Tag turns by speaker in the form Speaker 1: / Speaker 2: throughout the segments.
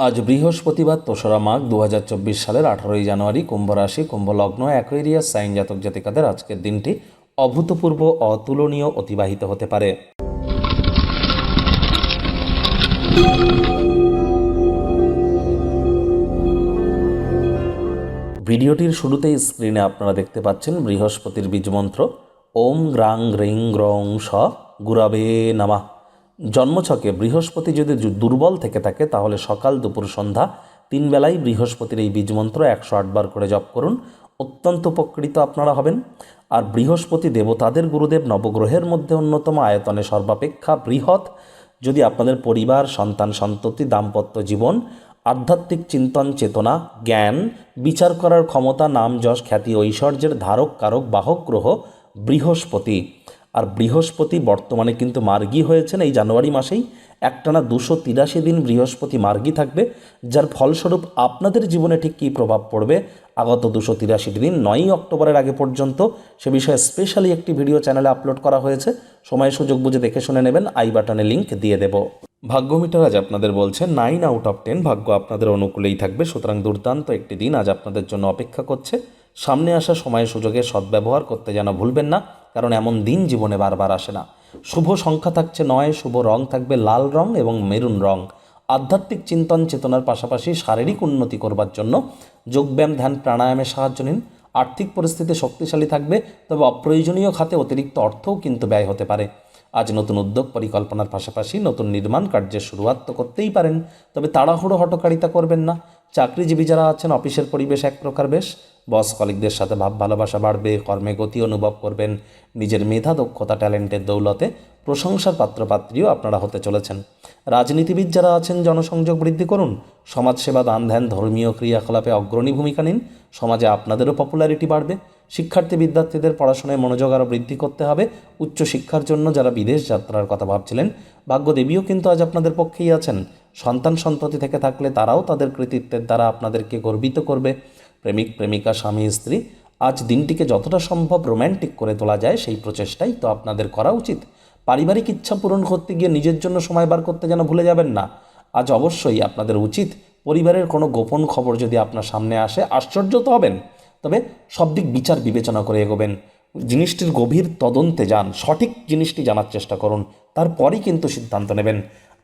Speaker 1: আজ বৃহস্পতিবার ৩রা মাঘ ২০২৪ সালের ১৮ই জানুয়ারি। কুম্ভ রাশি, কুম্ভ লগ্ন, অ্যাকুয়ারিয়াস সাইন জাতক জাতিকাদের আজকের দিনটি অভূতপূর্ব, অতুলনীয় অতিবাহিত হতে পারে। ভিডিওটির শুরুতেই স্ক্রিনে আপনারা দেখতে পাচ্ছেন বৃহস্পতির বীজমন্ত্র ওম গ্রাং গ্রিং গ্রং স গুরাবে নামা। জন্মছকে বৃহস্পতি যদি দুর্বল থেকে থাকে তাহলে সকাল, দুপুর, সন্ধ্যা 3 বেলায় বৃহস্পতির এই বীজমন্ত্র 108 বার করে জপ করুন। অত্যন্ত উপকৃত আপনারা হবেন। আর বৃহস্পতি দেবতাদের গুরুদেব, নবগ্রহের মধ্যে অন্যতম, আয়তনে সর্বাপেক্ষা বৃহৎ। যদি আপনাদের পরিবার, সন্তান সন্ততি, দাম্পত্য জীবন, আধ্যাত্মিক চিন্তন, চেতনা, জ্ঞান, বিচার করার ক্ষমতা, নাম, যশ, খ্যাতি, ঐশ্বর্যের ধারক, কারক, বাহক গ্রহ বৃহস্পতি। আর বৃহস্পতি বর্তমানে কিন্তু মার্গী হয়েছেন এই জানুয়ারি মাসেই। একটানা 283 দিন বৃহস্পতি মার্গী থাকবে, যার ফলস্বরূপ আপনাদের জীবনে ঠিক কী প্রভাব পড়বে আগত 283 দিন 9ই অক্টোবরের আগে পর্যন্ত, সে বিষয়ে স্পেশালি একটি ভিডিও চ্যানেলে আপলোড করা হয়েছে। সময় সুযোগ বুঝে দেখে শুনে নেবেন, আই বাটনে লিঙ্ক দিয়ে দেব। ভাগ্য মিটার আজ আপনাদের বলছে 9 আউট অফ 10 ভাগ্য আপনাদের অনুকূলেই থাকবে। সুতরাং দুর্দান্ত একটি দিন আজ আপনাদের জন্য অপেক্ষা করছে। সামনে আসা সময় সুযোগের সদ্ব্যবহার করতে যেন ভুলবেন না, কারণ এমন দিন জীবনে বারবার আসে না। শুভ সংখ্যা থাকছে 9, শুভ রং থাকবে লাল রং এবং মেরুন রং। আধ্যাত্মিক চিন্তন চেতনার পাশাপাশি শারীরিক উন্নতি করবার জন্য যোগব্যায়াম, ধ্যান, প্রাণায়ামের সাহায্য নিন। আর্থিক পরিস্থিতি শক্তিশালী থাকবে, তবে অপ্রয়োজনীয় খাতে অতিরিক্ত অর্থও কিন্তু ব্যয় হতে পারে। আজ নতুন উদ্যোগ পরিকল্পনার পাশাপাশি নতুন নির্মাণ কার্যের শুরুয়াত তো করতেই পারেন, তবে তাড়াহুড়ো হটকারিতা করবেন না। চাকরিজীবী যারা আছেন, অফিসের পরিবেশ এক প্রকার বেশ। বস কলিগদের সাথে ভাব ভালোবাসা বাড়বে, কর্মে গতি অনুভব করবেন। নিজের মেধা, দক্ষতা, ট্যালেন্টের দৌলতে প্রশংসার পাত্রপাত্রীও আপনারা হতে চলেছেন। রাজনীতিবিদ যারা আছেন, জনসংযোগ বৃদ্ধি করুন। সমাজসেবা, দান, ধ্যান, ধর্মীয় ক্রিয়াকলাপে অগ্রণী ভূমিকা নিন। সমাজে আপনাদেরও পপুলারিটি বাড়বে। শিক্ষার্থী বিদ্যার্থীদের পড়াশোনায় মনোযোগ আরও বৃদ্ধি করতে হবে। উচ্চশিক্ষার জন্য যারা বিদেশ যাত্রার কথা ভাবছিলেন, ভাগ্যদেবীও কিন্তু আজ আপনাদের পক্ষেই আছেন। সন্তান সন্ততি থেকে থাকলে তারাও তাদের কৃতিত্বের দ্বারা আপনাদেরকে গর্বিত করবে। প্রেমিক প্রেমিকা, স্বামী স্ত্রী, আজ দিনটিকে যতটা সম্ভব রোম্যান্টিক করে তোলা যায় সেই প্রচেষ্টাই তো আপনাদের করা উচিত। পারিবারিক ইচ্ছা পূরণ করতে গিয়ে নিজের জন্য সময় বার করতে যেন ভুলে যাবেন না। আজ অবশ্যই আপনাদের উচিত, পরিবারের কোনো গোপন খবর যদি আপনার সামনে আসে, আশ্চর্য তো হবেন, তবে সব দিক বিচার বিবেচনা করে এগোবেন। জিনিসটির গভীর তদন্তে যান, সঠিক জিনিসটি জানার চেষ্টা করুন, তারপরই কিন্তু সিদ্ধান্ত নেবেন।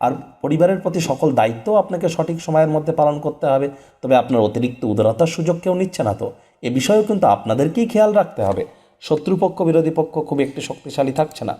Speaker 1: আর পরিবারের প্রতি সকল দায়িত্ব আপনাকে সঠিক সময়ের মধ্যে পালন করতে হবে, তবে আপনার অতিরিক্ত উদারতার সুযোগ কেউ নিচ্ছে না তো, এ বিষয়েও কিন্তু আপনাদেরকেই খেয়াল রাখতে হবে। শত্রুপক্ষ, বিরোধী পক্ষ খুব একটি শক্তিশালী থাকছে না।